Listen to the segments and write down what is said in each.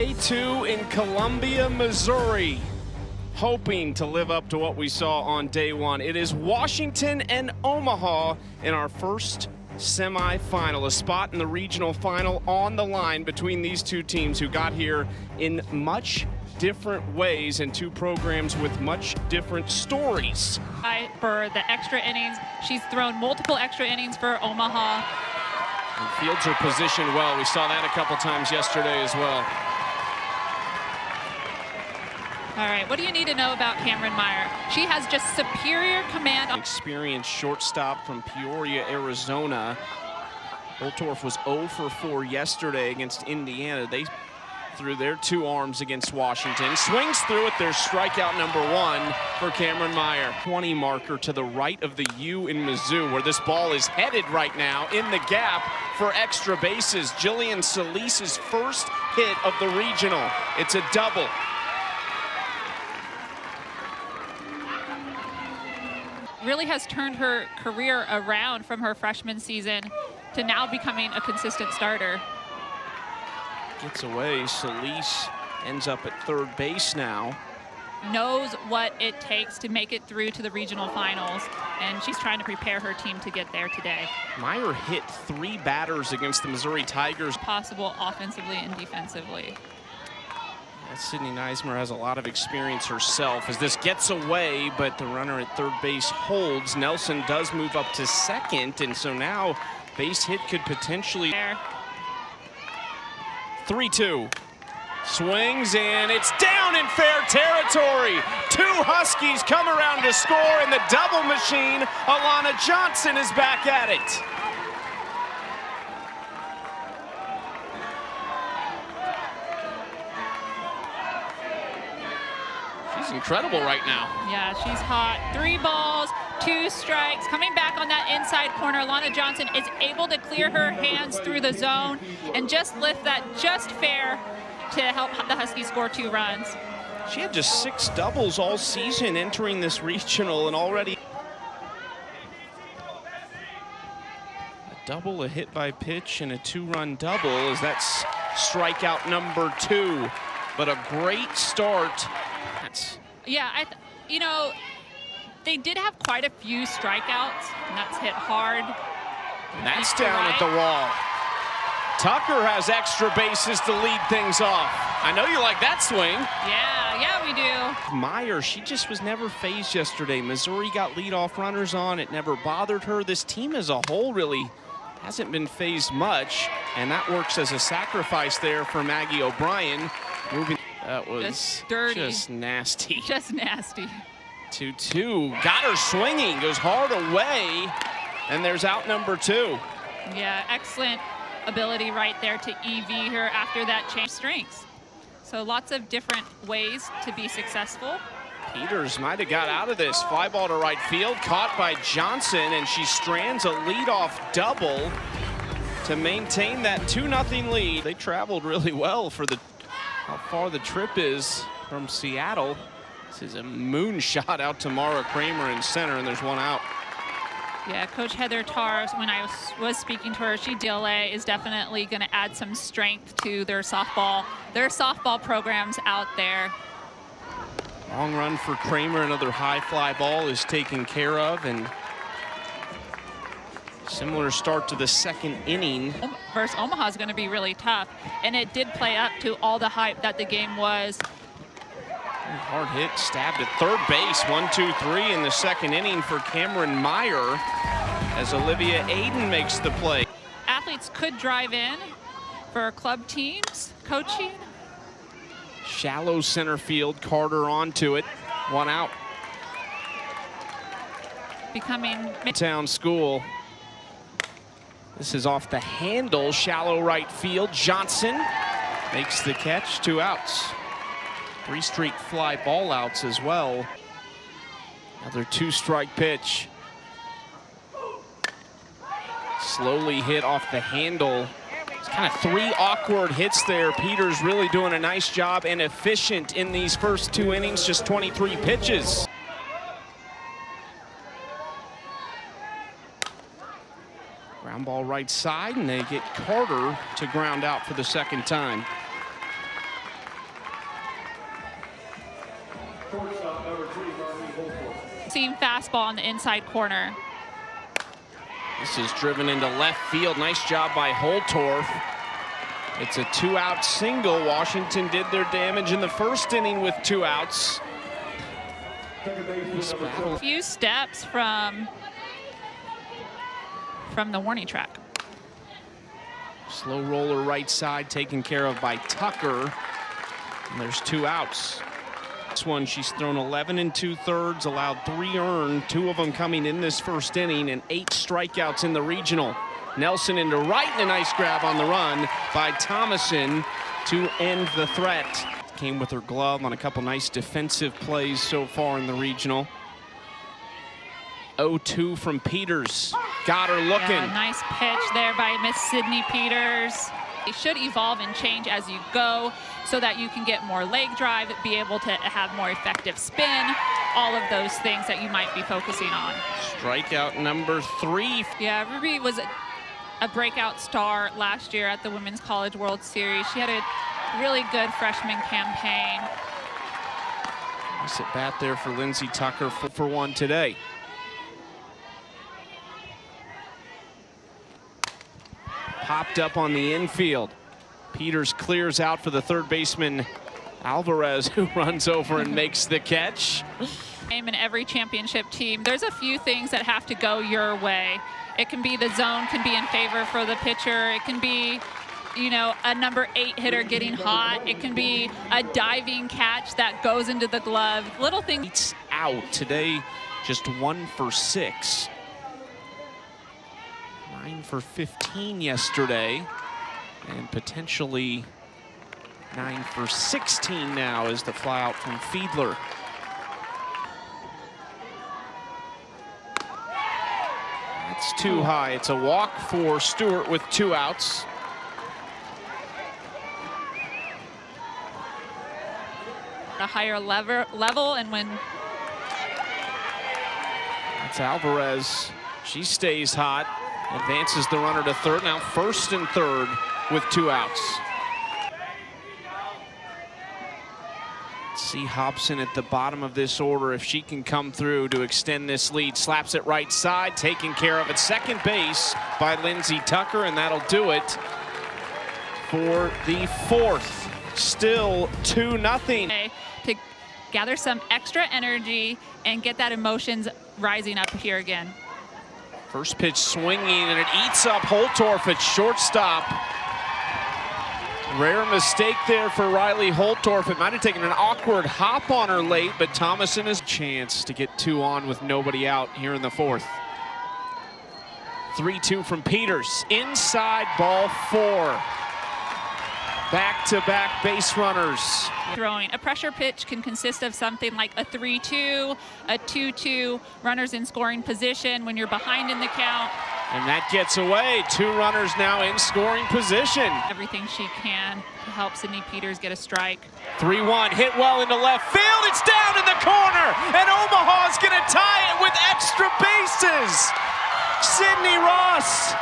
Day 2 in Columbia, Missouri, hoping to live up to what we saw on day 1. It is Washington and Omaha in our first semifinal, a spot in the regional final on the line between these two teams who got here in much different ways and two programs with much different stories. For the extra innings, she's thrown multiple extra innings for Omaha. And fields are positioned well. We saw that a couple times yesterday as well. All right, what do you need to know about Cameron Meyer? She has just superior command. Experienced shortstop from Peoria, Arizona. Holtorf was 0 for 4 yesterday against Indiana. They threw their 2 arms against Washington. Swings through it. There's strikeout number 1 for Cameron Meyer. 20 marker to the right of the U in Mizzou, where this ball is headed right now in the gap for extra bases. Jillian Solis's first hit of the regional. It's a double. Really has turned her career around from her freshman season to now becoming a consistent starter. Gets away. Solis ends up at third base now. Knows what it takes to make it through to the regional finals, and she's trying to prepare her team to get there today. Meyer hit 3 batters against the Missouri Tigers. Possible offensively and defensively. Sydney Neismer has a lot of experience herself as this gets away, but the runner at third base holds. Nelson does move up to second, and so now base hit could potentially. 3-2. Swings, and it's down in fair territory. 2 Huskies come around to score, and the double machine, Alana Johnson, is back at it. She's incredible right now. Yeah, she's hot. 3 balls, 2 strikes. Coming back on that inside corner, Alana Johnson is able to clear her hands through the zone and just lift that just fair to help the Huskies score 2 runs. She had just 6 doubles all season entering this regional, and already a double, a hit by pitch, and a 2-run double as that's strikeout number 2. But a great start. Yeah, you know, they did have quite a few strikeouts, and that's hit hard. And that's down at the wall. Tucker has extra bases to lead things off. I know you like that swing. Yeah, we do. Meyer, she just was never phased yesterday. Missouri got leadoff runners on. It never bothered her. This team as a whole really hasn't been phased much, and that works as a sacrifice there for Maggie O'Brien. Moving. That was just dirty. Just nasty. Just nasty. 2-2. Got her swinging. Goes hard away. And there's out number 2. Yeah, excellent ability right there to EV her after that change of strengths. So lots of different ways to be successful. Peters might have got out of this. Fly ball to right field. Caught by Johnson. And she strands a leadoff double to maintain that 2-0 lead. They traveled really well for how far the trip is from Seattle. This is a moonshot out to Mara Kramer in center, and there's 1 out. Yeah, Coach Heather Tarr, when I was speaking to her, DLA is definitely going to add some strength to their softball programs out there. Long run for Kramer. Another high fly ball is taken care of, and similar start to the second inning. Versus Omaha is going to be really tough, and it did play up to all the hype that the game was. Hard hit, stabbed at third base. 1-2-3 in the second inning for Cameron Meyer as Olivia Aiden makes the play. Athletes could drive in for club teams, coaching. Shallow center field, Carter onto it. 1 out. Becoming Midtown School. This is off the handle, shallow right field. Johnson makes the catch, 2 outs. 3 straight fly ball outs as well. Another 2-strike pitch. Slowly hit off the handle. It's kind of 3 awkward hits there. Peters really doing a nice job and efficient in these first 2 innings, just 23 pitches. Ground ball right side, and they get Carter to ground out for the second time. Seam fastball on the inside corner. This is driven into left field. Nice job by Holtorf. It's a 2-out single. Washington did their damage in the first inning with 2 outs. A few steps from the warning track. Slow roller right side taken care of by Tucker. And there's 2 outs. This one, she's thrown 11 2/3, allowed 3 earned, 2 of them coming in this first inning, and 8 strikeouts in the regional. Nelson into right, and a nice grab on the run by Thomason to end the threat. Came with her glove on a couple nice defensive plays so far in the regional. 0-2 from Peters. Got her looking. Yeah, nice pitch there by Miss Sydney Peters. It should evolve and change as you go so that you can get more leg drive, be able to have more effective spin, all of those things that you might be focusing on. Strikeout number 3. Yeah, Ruby was a breakout star last year at the Women's College World Series. She had a really good freshman campaign. Nice at bat there for Lindsey Tucker for 1 today. Popped up on the infield. Peters clears out for the third baseman, Alvarez, who runs over and makes the catch. In every championship team, there's a few things that have to go your way. It can be the zone can be in favor for the pitcher. It can be, you know, a number 8 hitter getting hot. It can be a diving catch that goes into the glove. Little things. Out today, just 1 for 6. 9 for 15 yesterday, and potentially 9 for 16 now is the fly out from Fiedler. It's too high. It's a walk for Stewart with 2 outs. A higher level, and when that's Alvarez, she stays hot. Advances the runner to third. Now 1st and 3rd with 2 outs. Let's see Hobson at the bottom of this order if she can come through to extend this lead. Slaps it right side, taken care of at second base by Lindsey Tucker, and that'll do it for the 4th. Still 2-0. To gather some extra energy and get that emotions rising up here again. First pitch swinging, and it eats up Holtorf at shortstop. Rare mistake there for Riley Holtorf. It might have taken an awkward hop on her late, but Thomason has a chance to get 2 on with nobody out here in the 4th. 3-2 from Peters. Inside, ball 4. Back-to-back base runners. Throwing. A pressure pitch can consist of something like a 3-2, a 2-2, runners in scoring position when you're behind in the count. And that gets away. 2 runners now in scoring position. Everything she can to help Sydney Peters get a strike. 3-1, hit well into left field. It's down in the corner, and Omaha's going to tie it with extra bases. Sydney Ross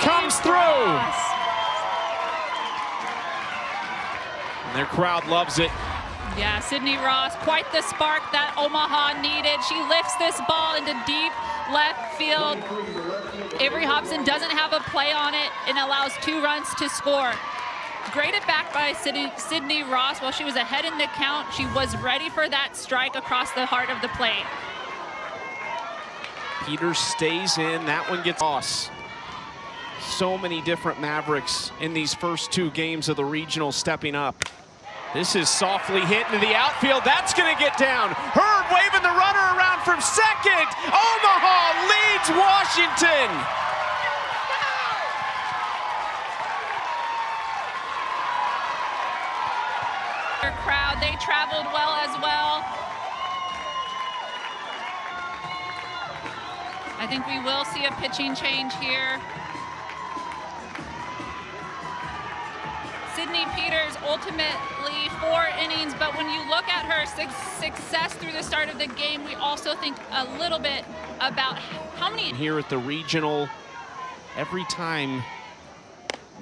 comes through. Their crowd loves it. Yeah, Sydney Ross, quite the spark that Omaha needed. She lifts this ball into deep left field. Avery Hobson doesn't have a play on it and allows 2 runs to score. Great at back by Sydney Ross. While she was ahead in the count, she was ready for that strike across the heart of the plate. Peters stays in. That one gets Ross. So many different Mavericks in these first 2 games of the regional stepping up. This is softly hit into the outfield. That's going to get down. Hurd waving the runner around from second. Omaha leads Washington. Their crowd, they traveled well as well. I think we will see a pitching change here. Sydney Peters, ultimately 4 innings, but when you look at her success through the start of the game, we also think a little bit about how many. Here at the regional, every time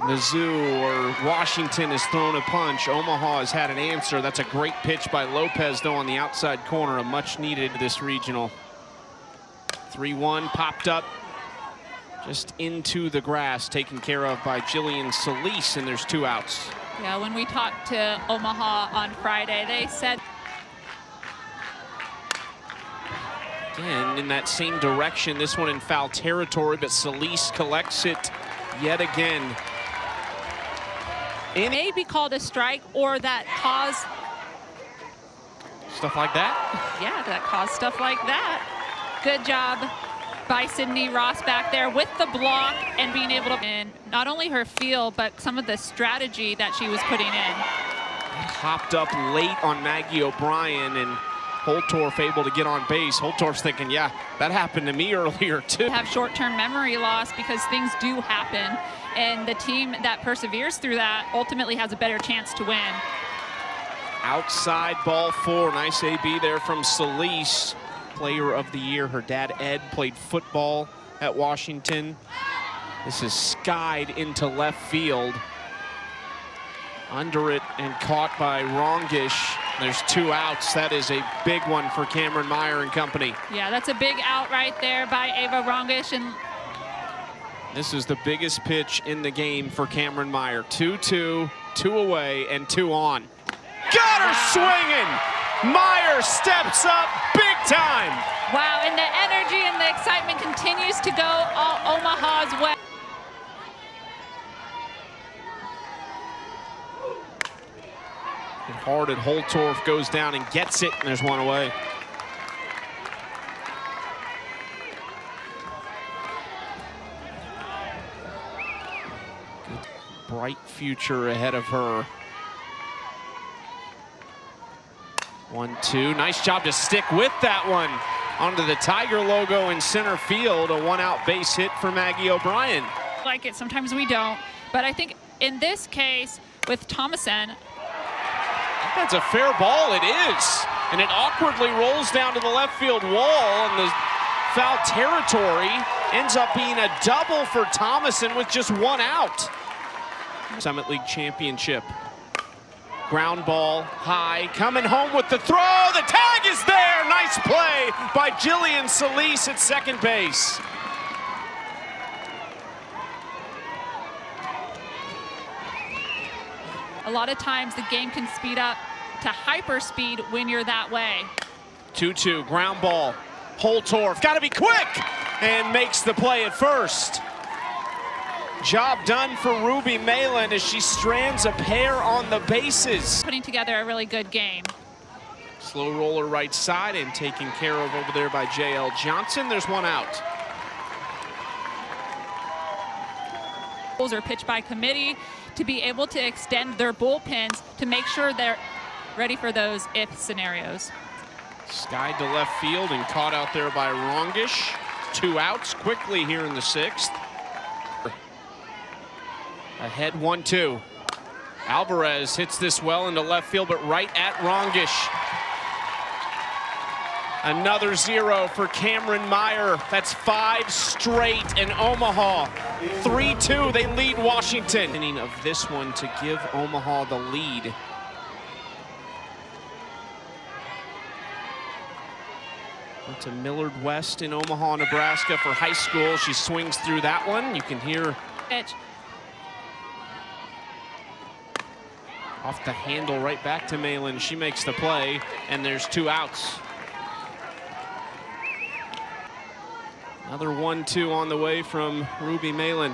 Mizzou or Washington has thrown a punch, Omaha has had an answer. That's a great pitch by Lopez, though, on the outside corner, a much needed this regional. 3-1 popped up just into the grass, taken care of by Jillian Solis, and there's 2 outs. Yeah, when we talked to Omaha on Friday, they said again in that same direction, this one in foul territory, but Solis collects it yet again. It may be called a strike, or that caused stuff like that. Yeah, that caused stuff like that. Good job by Sydney Ross back there with the block and being able to, and not only her feel, but some of the strategy that she was putting in. Hopped up late on Maggie O'Brien, and Holtorf able to get on base. Holtorf's thinking, yeah, that happened to me earlier too. Have short-term memory loss because things do happen, and the team that perseveres through that ultimately has a better chance to win. Outside ball 4, nice AB there from Solis. Player of the year. Her dad, Ed, played football at Washington. This is skied into left field. Under it and caught by Rongish. There's 2 outs. That is a big one for Cameron Meyer and company. Yeah, that's a big out right there by Ava Rongish. And this is the biggest pitch in the game for Cameron Meyer. 2-2, 2 away, and 2 on. Got her swinging! Meyer steps up big time! Wow, and the energy and the excitement continues to go all Omaha's way. Hard at Holtorf, goes down and gets it, and there's 1 away. Good, bright future ahead of her. 1-2, nice job to stick with that one. Onto the Tiger logo in center field, a 1-out base hit for Maggie O'Brien. Like it, sometimes we don't, but I think in this case with Thomason, that's a fair ball, it is. And it awkwardly rolls down to the left field wall, and the foul territory ends up being a double for Thomason with just 1 out. Summit League Championship. Ground ball, high, coming home with the throw. The tag is there. Nice play by Jillian Solis at second base. a lot of times the game can speed up to hyperspeed when you're that way. 2-2, ground ball. Holtorf, got to be quick, and makes the play at first. Job done for Ruby Malin as she strands a pair on the bases. Putting together a really good game. Slow roller right side and taken care of over there by J.L. Johnson. There's one out. Are pitched by committee to be able to extend their bullpens to make sure they're ready for those if scenarios. Skied to left field and caught out there by Rongish. 2 outs quickly here in the 6th. Ahead 1-2. Alvarez hits this well into left field, but right at Rongish. Another 0 for Cameron Meyer. That's 5 straight in Omaha. 3-2, they lead Washington. Inning of this one to give Omaha the lead. Went to Millard West in Omaha, Nebraska for high school. She swings through that one. You can hear pitch. Off the handle right back to Malin. She makes the play, and there's 2 outs. Another 1-2 on the way from Ruby Malin.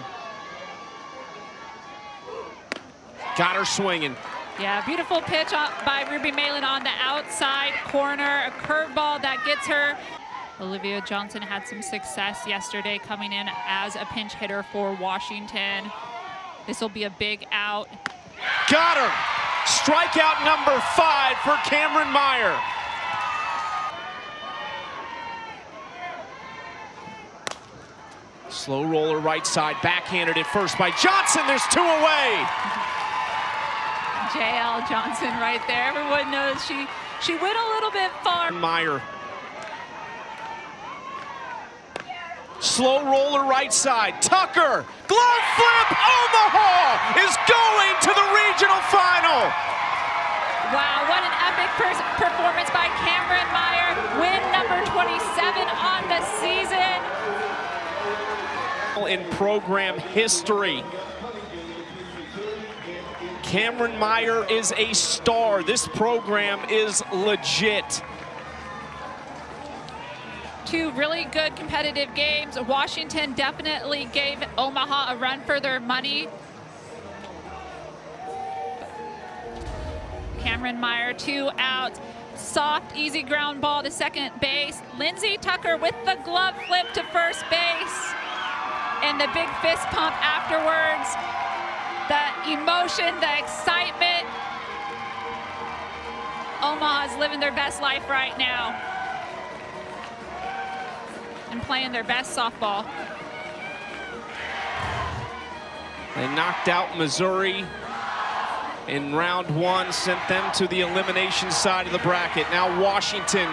Got her swinging. Yeah, beautiful pitch by Ruby Malin on the outside corner. A curveball that gets her. Olivia Johnson had some success yesterday coming in as a pinch hitter for Washington. This will be a big out. Got her. Strikeout number 5 for Cameron Meyer. Slow roller right side, backhanded at first by Johnson. There's 2 away. J.L. Johnson right there. Everyone knows she went a little bit far. Meyer. Slow roller right side. Tucker, glove flip. Omaha is going to the regional final. Wow, what an epic performance by Cameron Meyer. Win number 27 on the season. In program history, Cameron Meyer is a star. This program is legit. Two really good competitive games. Washington definitely gave Omaha a run for their money. Cameron Meyer, 2 outs. Soft, easy ground ball to second base. Lindsey Tucker with the glove flip to first base. And the big fist pump afterwards. The emotion, the excitement. Omaha's living their best life right now and playing their best softball. They knocked out Missouri in round 1, sent them to the elimination side of the bracket. Now Washington